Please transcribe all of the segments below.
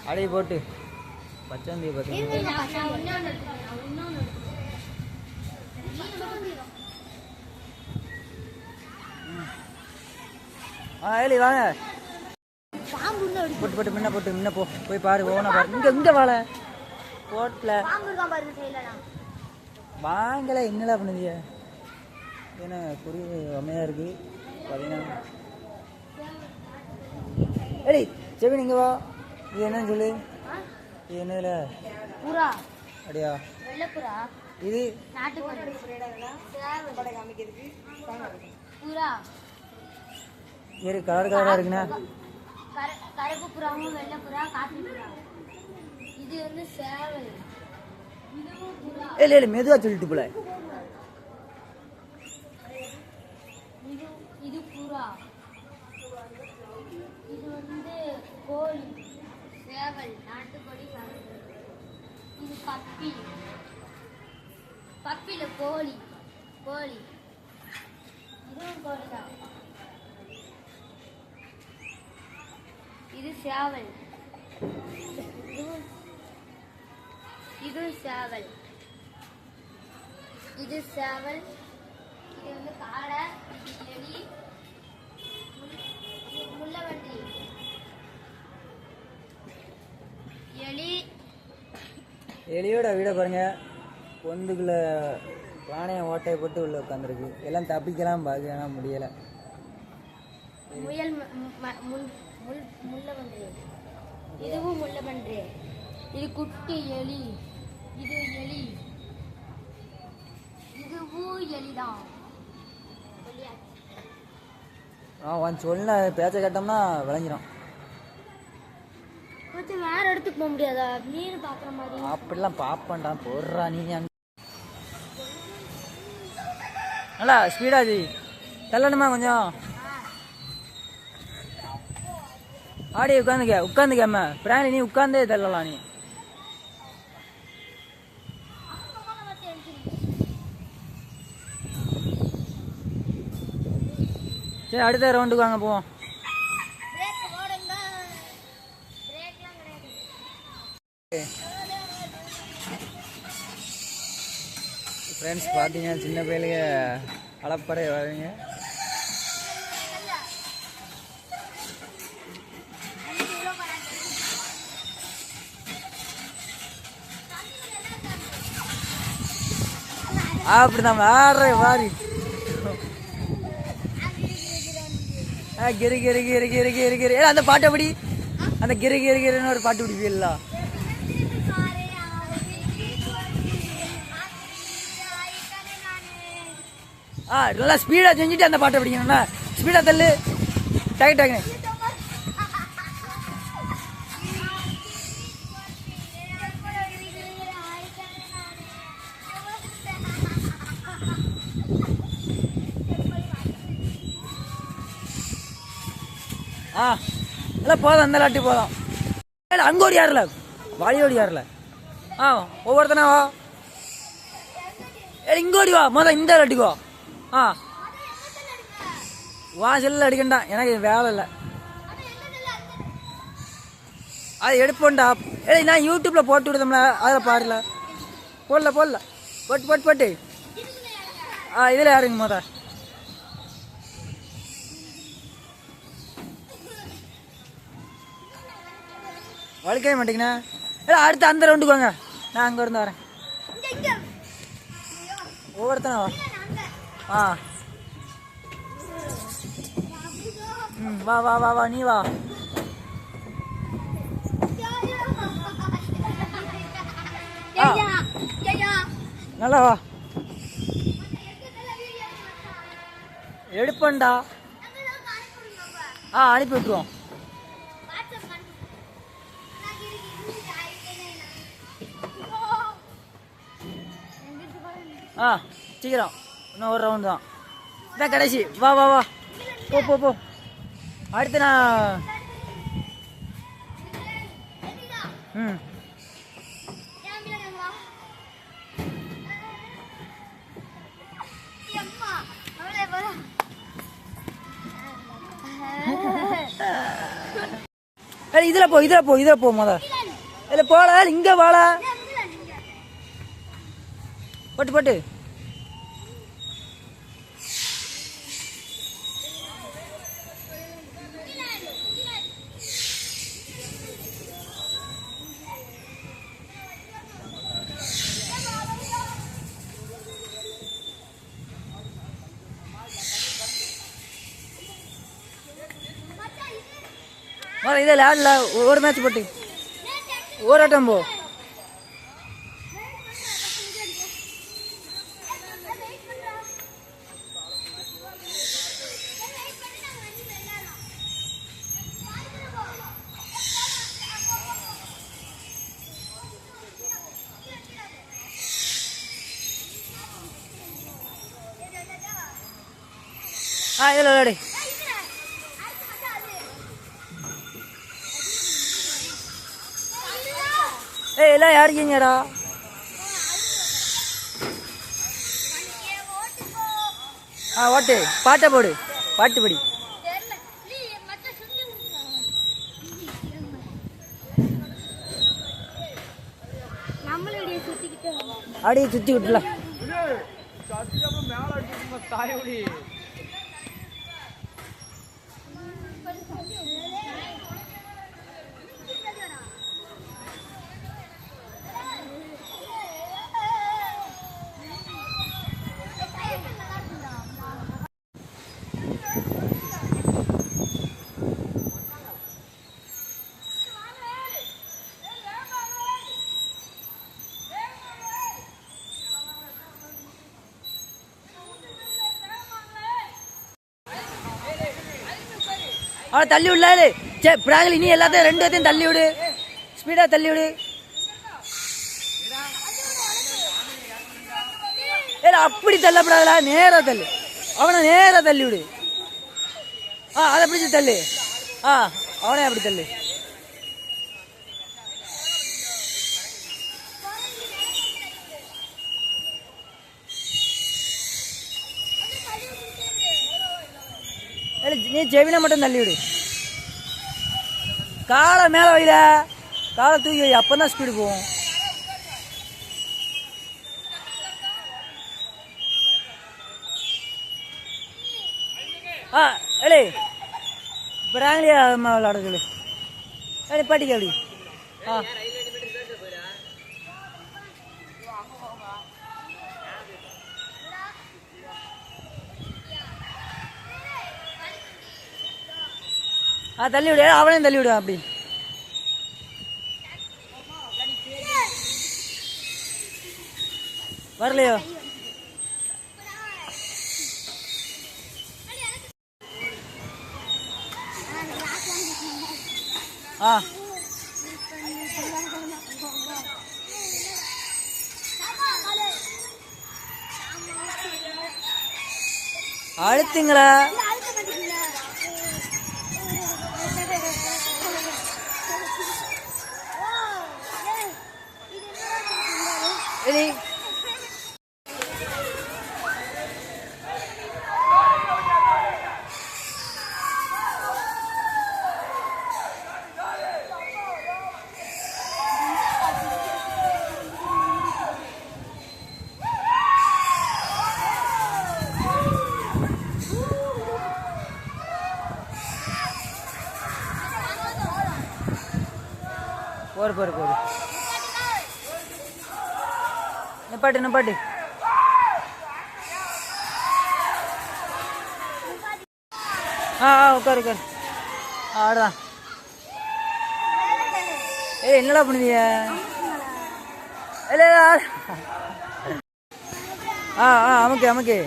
அடைய போட்டு பச்சந்தி ஏலி வாங்க போட்டு போட்டு முன்ன போ போய் பாரு ஓனா பாரு இங்க வாழை போட்ல வாங்கல என்னடா பண்ணுதிய ஏன்னா குருவி அம்மையா இருக்கு பார்த்தீங்கன்னா ஏடி செவி நீங்க வா இது என்னன்னு சொல்லு இது என்னதுல புறா அப்படியா வெள்ளப்புறா இது நாட்டுப்புறா புறா ஏறு கலர் கலரா இருக்குண்ணா கருப்பு புறாவும் வெள்ளப்புறா காப்பி புறா இது வந்து சேவல் இதுவும் புறா இல்ல மெதுவா சொல்லிட்டு போல இது புறா இது வந்து கோழி சேவல் நாட்டுக்கோழி இது பப்பி பப்பில கோழி கோழி இதுவும் கோழி தான் இது சேவல் இது சேவல் இது சேவல் இது வந்து காடை இது எலி முள்ளவண்டி எலி எலியோட வீட பாருங்க பொந்துக்குள்ள பானையை ஓட்டையை போட்டு உள்ள உட்காந்துருக்கு எல்லாம் தப்பிக்கலாம் பாக்க முடியல முயல் முள்ளவண்டி இதுவும் முள்ளவண்டி இது குட்டி எலி இது எலி இதுவும் எலிதான் சொல்ல பேச்ச கேட்டோம்னா விளங்கிடும் கொஞ்சம் வேற இடத்துக்கு போக முடியாதா மீன் பாக்குற மாதிரி அப்படிலாம் பாப்பண்டா போடுறா நீ நல்லா ஸ்பீடாஜி தள்ளணுமா கொஞ்சம் ஆடி உட்காந்துக்கம்மா பிராணி நீ உட்கார்ந்தே தள்ளலாம் நீ சரி அடுத்த ரவுண்டுக்கு வாங்க போவோம் ஃப்ரெண்ட்ஸ் பார்த்தீங்கன்னா சின்ன பையலுங்க அளப்பறை வருங்க அப்படிதான் வேற வாரி கிரி கிரி கிரி கிரி கிரி கிரி அந்த பாட்டு அப்படி அந்த கிரி கிரி கிரின்னு ஒரு பாட்டு பிடிப்பீங்களா நல்லா ஸ்பீடா செஞ்சுட்டு அந்த பாட்டை பிடிக்கணும்னா ஸ்பீடா தள்ளு டக்கு டக்குன்னு இல்லை போதும் அந்த லாட்டி போதும் இல்லை அங்கே ஒரு யாரில் வாலியோடி யாரில் ஒவ்வொருத்தனா வா இங்கே ஓடி வா மொதல் இந்த லாட்டிக்கோ வா செல்ல அடிக்கண்டா எனக்கு வேலை இல்லை அது எடுப்போண்டா நான் யூடியூப்ல போட்டு விடுதோம்ல அதில் பாருல போடல போட்டு இதில் யாருங்க மொதல் வலிக்கவே மாட்டீங்கண்ணா இல்லை அடுத்து அந்த ரவுண்டுக்கு வாங்க நான் அங்கே இருந்து வரேன் ஒவ்வொருத்தனா வா வா வா வா நீ வா நல்லா வா எடுப்பண்டா அனுப்பி விட்டுருவோம் சீக்கிரம் இன்னும் ஒரு ரவுண்டு தான் இதான் கடைசி வா வா வா போ அடுத்து நான் இதுல போ முத. இல்ல போல இங்க வாழ போட்டு இதில் ஆடல ஒரு மேட்ச் போட்டு ஒரு ஆட்டம் போ. இதில் விளையாடு. எல்லாம் யாருக்கீங்கடா? ஓட்டு பாட்டை போடு, பாட்டு படி. அப்படியே சுத்தி விட்டுலாம். அவனை தள்ளி விடலாரு. சரி பிராங்கலி நீ எல்லாத்தையும் 2 பேர்த்தையும் தள்ளி விடு, ஸ்பீடா தள்ளி விடு. அப்படி தள்ளப்படாதா, நேரா தள்ளு, அவனை நேரா தள்ளி விடு. அதை பிடிச்சி தள்ளு. அவனே அப்படி தள்ளு. நீ ஜெவினா மட்டும் தள்ளி விடு. காலை மேலே வைல, காலை தூக்கி வை, அப்பதான் ஸ்பீடு போகும். ஏழே பிராங்கலியா விளாட சொல்லு. பாட்டிக்க அப்படி. தள்ளி விடு, அவனையும் தள்ளி விடுவான் அப்படி. வரலையோ? அழுத்துங்களா? போரு நிப்பாட்டு. உட்காரு. ஆடுதான். என்னடா பண்ணுவீங்க? அமுக்கு.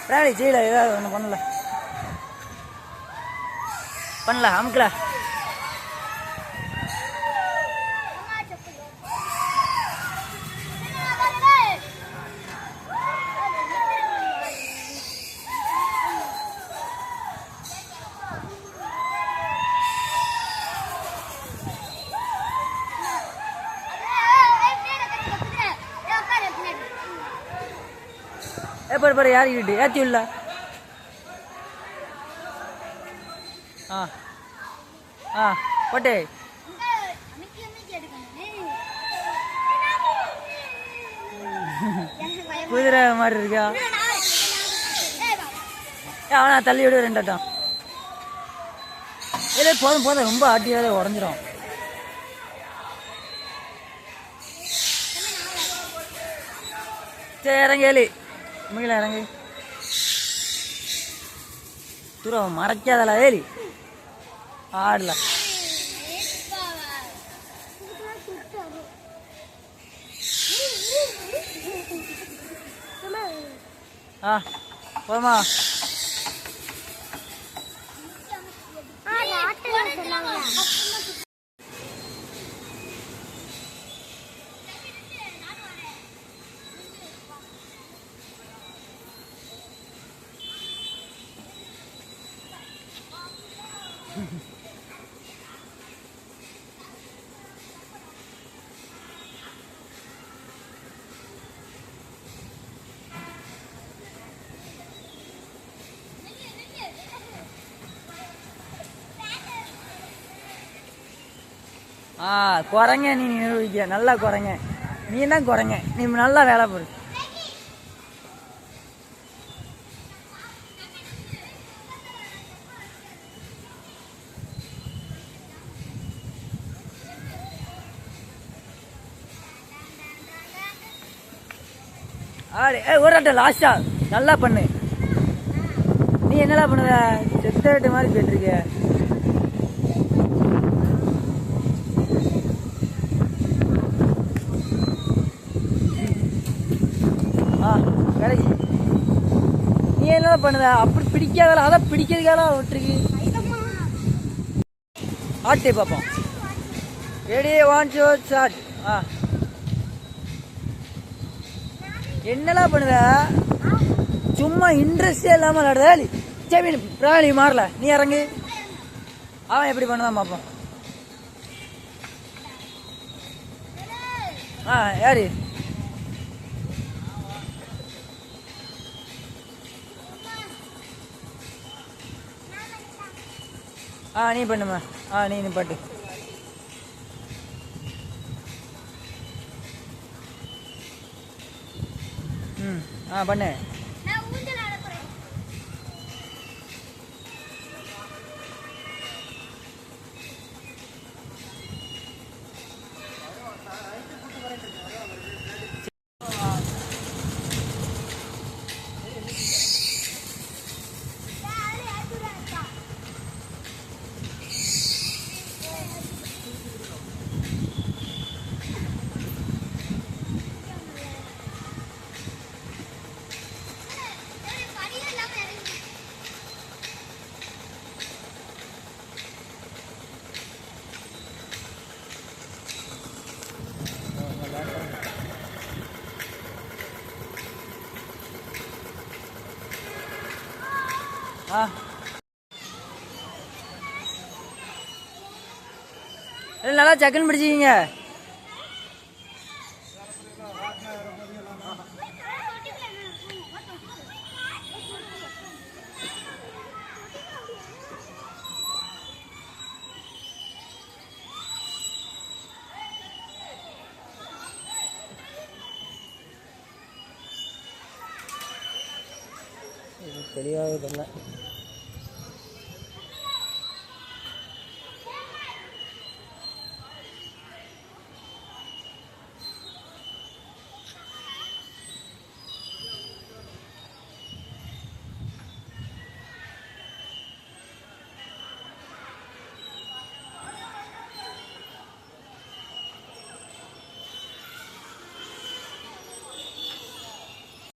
பிராணி செய்யல, ஏதாவது ஒன்று பண்ணல அமுக்கல. பாரு யாருக்கிட்டு ஏற்றி உள்ள. ஆ ஆ போட்டே குதிரை மாதிரி இருக்கா. அவனா தள்ளி விடு ரெண்டாட்டம். இல்லை போதும் போதும், ரொம்ப ஆட்டியாலே உடஞ்சிரும். சரி இறங்கி மிகில இறங்கி தூரம் மறைக்காதல ஏலி ஆடல. ஆ போதுமா? குறைங்க நீ நிரூபிக்க, நல்லா குறைங்க. நீ தான் குறைங்க, நீ நல்லா வேலை போடு. ஒரு ஆட்டம் லாஸ்டா நல்லா பண்ணு. நீ என்னடா பண்ணுத? செத்த மாதிரி கேட்டிருக்க. கடைசி நீ என்ன பண்ணுத? அப்படி பிடிக்காதல, அதை பிடிக்கிறதுக்காக விட்டுருக்கு. ஆட்டே பார்ப்போம். Ready 1 2 start. என்னெல்லாம் பண்ணுத? சும்மா இன்ட்ரெஸ்டே இல்லாமல் விளையாடுதா? சரி பிராணி மாறல, நீ இறங்கு. அவன் எப்படி பண்ணுதான் பார்ப்போம். யாரு? நீ பண்ணுமா? நீ பாட்டு. பண்ணு. நல்லா சக்குன்னு பிடிச்சிக்கிங்க. தெளிவாக பண்ணல.